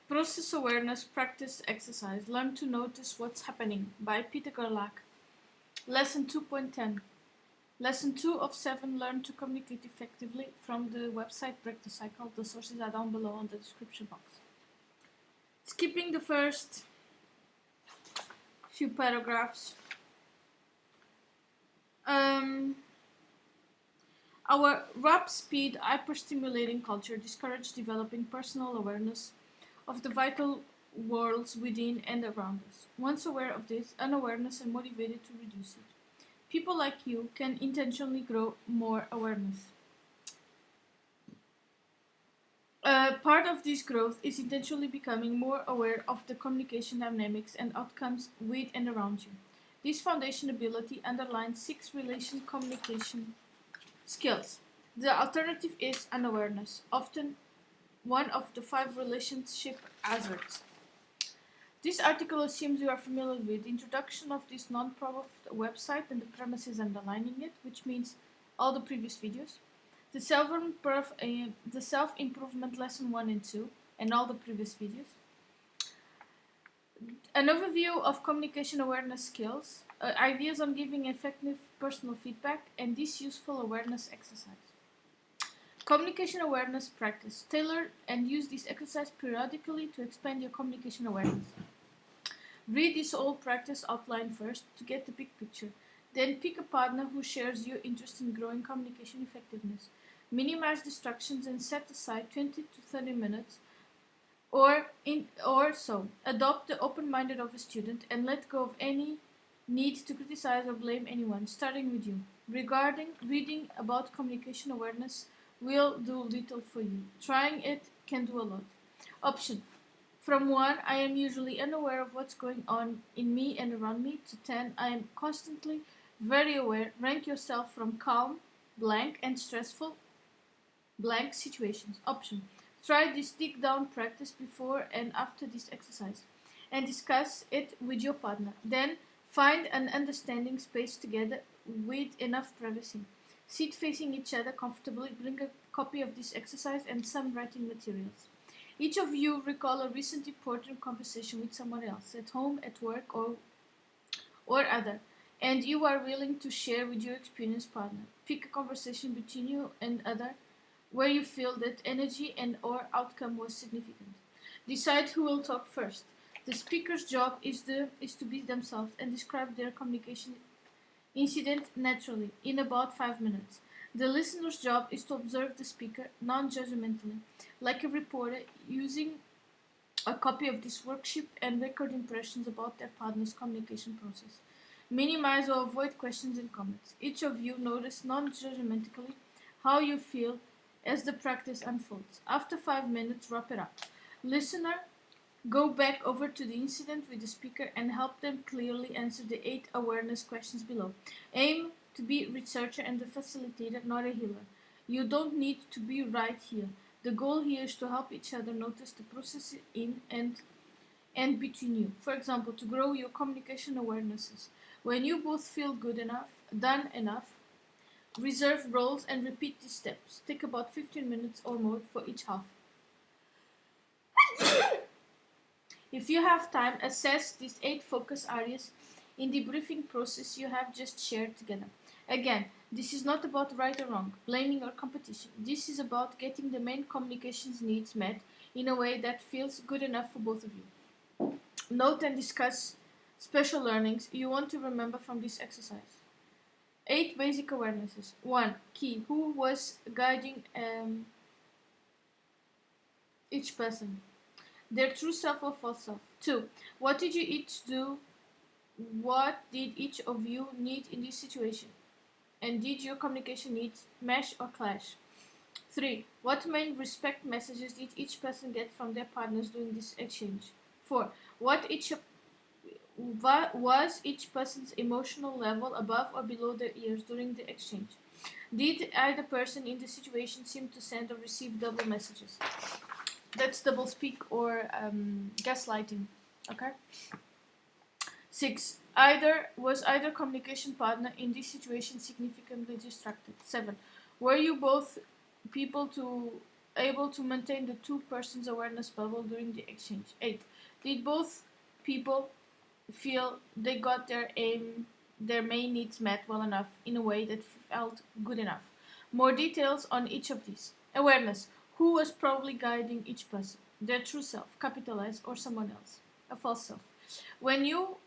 Process Awareness Practice Exercise. Learn to Notice What's Happening by Peter Gerlach. Lesson 2.10. Lesson 2 of 7. Learn to communicate effectively from the website Break the Cycle. The sources are down below in the description box. Skipping the first few paragraphs. Our rap-speed, hyper-stimulating culture discourages developing personal awareness of the vital worlds within and around us. Once aware of this, unawareness and motivated to reduce it. People like you can intentionally grow more awareness. Part of this growth is intentionally becoming more aware of the communication dynamics and outcomes with and around you. This foundation ability underlines 6 relation communication skills. The alternative is unawareness, often one of the 5 relationship hazards. This article assumes you are familiar with the introduction of this non-profit website and the premises underlining it, which means all the previous videos. The self-improvement lesson 1 and 2 and all the previous videos. An overview of communication awareness skills, ideas on giving effective personal feedback, and this useful awareness exercise. Communication awareness practice. Tailor and use this exercise periodically to expand your communication awareness. Read this whole practice outline first to get the big picture. Then pick a partner who shares your interest in growing communication effectiveness. Minimize distractions and set aside 20 to 30 minutes or so. Adopt the open-minded of a student and let go of any need to criticize or blame anyone, starting with you. Regarding reading about communication awareness will do little for you. Trying it can do a lot. Option. From 1, I am usually unaware of what's going on in me and around me, to 10, I am constantly very aware. Rank yourself from calm, blank, and stressful, blank situations. Option. Try this dig down practice before and after this exercise and discuss it with your partner. Then find an understanding space together with enough privacy. Sit facing each other comfortably. Bring a copy of this exercise and some writing materials. Each of you recall a recent important conversation with someone else, at home, at work, or other, and you are willing to share with your experienced partner. Pick a conversation between you and other where you feel that energy and or outcome was significant. Decide who will talk first. The speaker's job is to be themselves and describe their communication incident naturally in about 5 minutes. The listener's job is to observe the speaker non-judgmentally, like a reporter, using a copy of this worksheet and record impressions about their partner's communication process. Minimize or avoid questions and comments. Each of you notice non-judgmentally how you feel as the practice unfolds. After 5 minutes, wrap it up. Listener, go back over to the incident with the speaker and help them clearly answer the 8 awareness questions below. Aim to be researcher and the facilitator, not a healer. You don't need to be right here. The goal here is to help each other notice the process in and between you. For example, to grow your communication awarenesses. When you both feel good enough, done enough, reserve roles and repeat these steps. Take about 15 minutes or more for each half. If you have time, assess these 8 focus areas in the briefing process you have just shared together. Again, this is not about right or wrong, blaming or competition. This is about getting the main communications needs met in a way that feels good enough for both of you. Note and discuss special learnings you want to remember from this exercise. 8 basic awarenesses. 1. Key. Who was guiding each person? Their true self or false self. 2. What did you each do? What did each of you need in this situation? And did your communication needs mesh or clash? 3. What main respect messages did each person get from their partners during this exchange? 4. Was each person's emotional level above or below their ears during the exchange? Did either person in the situation seem to send or receive double messages? That's double speak or gaslighting. Okay? 6. Was either communication partner in this situation significantly distracted? 7. Were you both people to able to maintain the two persons awareness bubble during the exchange? 8. Did both people feel they got their main needs met well enough in a way that felt good enough? More details on each of these. Awareness. Who was probably guiding each person? Their true self, capitalized, or someone else? A false self. When your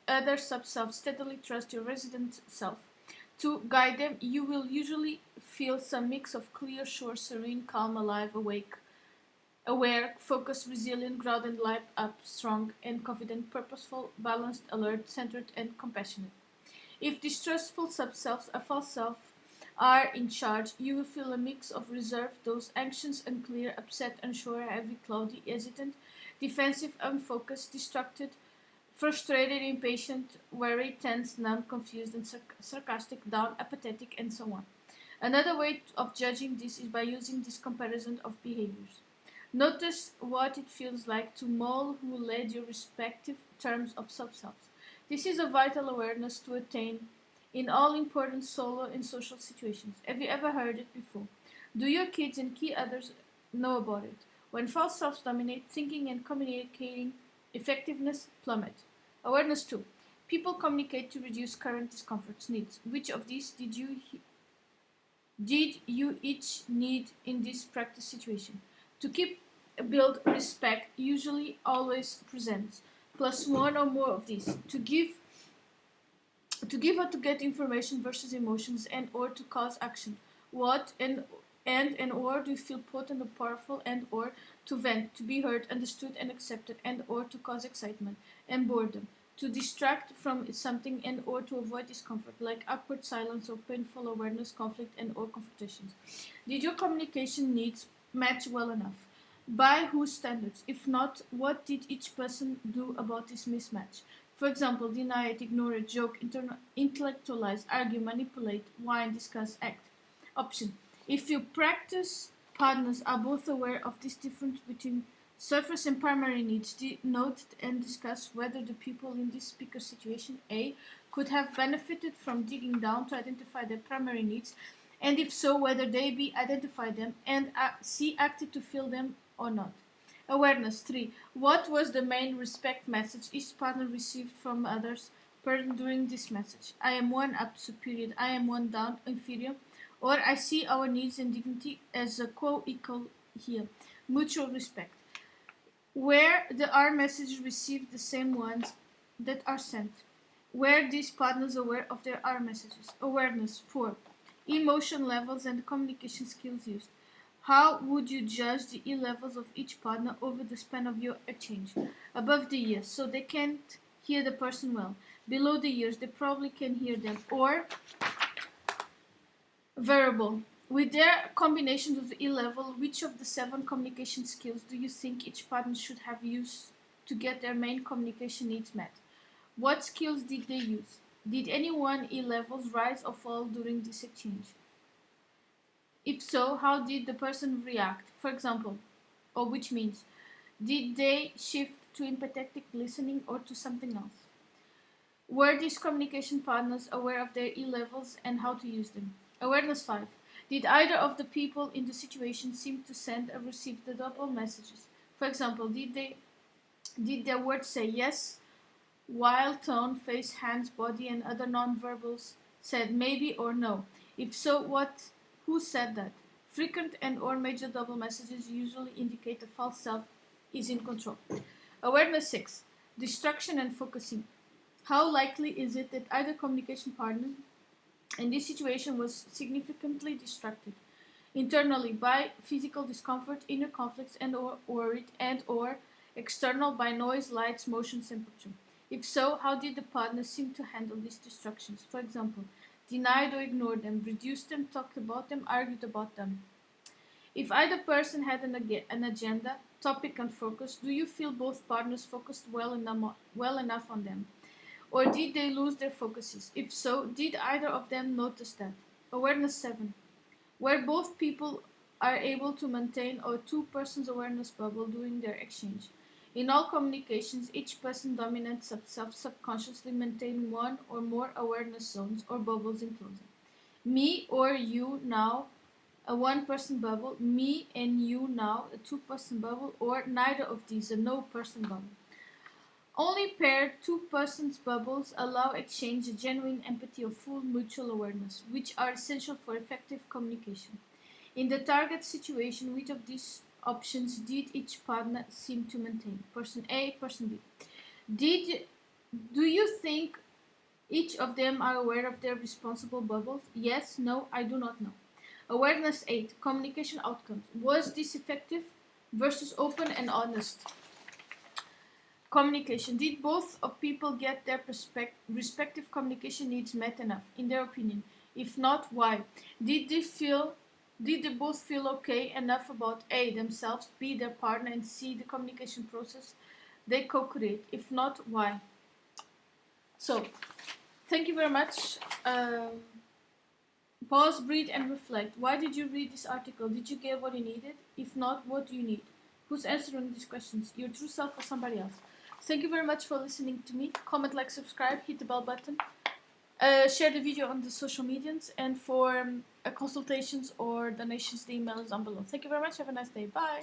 other sub-self steadily trust your resident self to guide them, you will usually feel some mix of clear, sure, serene, calm, alive, awake, aware, focused, resilient, grounded, light up, strong, and confident, purposeful, balanced, alert, centered, and compassionate. If distrustful sub-selves, a false self, are in charge, you will feel a mix of reserve, those anxious, unclear, upset, unsure, heavy, cloudy, hesitant, defensive, unfocused, distracted, frustrated, impatient, worried, tense, numb, confused, and sarcastic, down, apathetic, and so on. Another way of judging this is by using this comparison of behaviors. Notice what it feels like to mull who led your respective terms of sub-selves. This is a vital awareness to attain in all important solo and social situations. Have you ever heard it before? Do your kids and key others know about it? When false selves dominate, thinking and communicating effectiveness plummet. Awareness 2. People communicate to reduce current discomforts, needs. Which of these did you each need in this practice situation? To keep build respect usually always presents, plus one or more of these. To give or to get information versus emotions and or to cause action. What and or do you feel potent or powerful and or to vent, to be heard, understood and accepted and or to cause excitement and boredom. To distract from something and or to avoid discomfort, like awkward silence or painful awareness, conflict and or confrontations. Did your communication needs match well enough? By whose standards? If not, what did each person do about this mismatch? For example, deny it, ignore it, joke, intellectualize, argue, manipulate, whine, discuss, act. Option. If your practice partners are both aware of this difference between surface and primary needs, note and discuss whether the people in this speaker situation A could have benefited from digging down to identify their primary needs, and if so, whether they B identified them and C acted to fill them or not. Awareness 3. What was the main respect message each partner received from others during this message? I am one up, superior. I am one down, inferior. Or I see our needs and dignity as a co-equal here. Mutual respect. Where the R messages receive the same ones that are sent. Where these partners aware of their R messages. Awareness 4. Emotion levels and communication skills used. How would you judge the E levels of each partner over the span of your exchange? Above the ears, so they can't hear the person well. Below the ears, they probably can hear them. Or verbal. With their combinations of E level, which of the 7 communication skills do you think each partner should have used to get their main communication needs met? What skills did they use? Did any one E levels rise or fall during this exchange? If so, how did the person react? For example, or which means, did they shift to empathetic listening or to something else? Were these communication partners aware of their E levels and how to use them? Awareness 5. Did either of the people in the situation seem to send or receive the double messages? For example, did their words say yes, while tone, face, hands, body, and other non-verbals said maybe or no? If so, who said that? Frequent and or major double messages usually indicate the false self is in control. Awareness 6. Distraction and focusing. How likely is it that either communication partner in this situation was significantly distracted internally by physical discomfort, inner conflicts and or worried and or external by noise, lights, motion, temperature? If so, how did the partner seem to handle these distractions? For example, denied or ignored them, reduced them, talked about them, argued about them. If either person had an agenda, topic and focus, do you feel both partners focused well enough on them? Or did they lose their focuses? If so, did either of them notice that? Awareness 7. Where both people are able to maintain a two-persons awareness bubble during their exchange. In all communications, each person dominant sub-self subconsciously maintain one or more awareness zones or bubbles in closing. Me or you now a one-person bubble, me and you now, a two-person bubble, or neither of these, a no-person bubble. Only paired two-person bubbles allow exchange, genuine empathy, or full mutual awareness, which are essential for effective communication. In the target situation, which of these options did each partner seem to maintain? Person A, person B. Do you think each of them are aware of their responsible bubbles? Yes, no, I do not know. Awareness 8. Communication outcomes. Was this effective versus open and honest? Communication. Did both of people get their respective communication needs met enough, in their opinion? If not, why? Did they both feel okay enough about A, themselves, B, their partner, and C, the communication process they co-create? If not, why? So, thank you very much. Pause, breathe, and reflect. Why did you read this article? Did you get what you needed? If not, what do you need? Who's answering these questions? Your true self or somebody else? Thank you very much for listening to me. Comment, like, subscribe, hit the bell button. Share the video on the social medias, and for consultations or donations, the email is on below. Thank you very much. Have a nice day. Bye.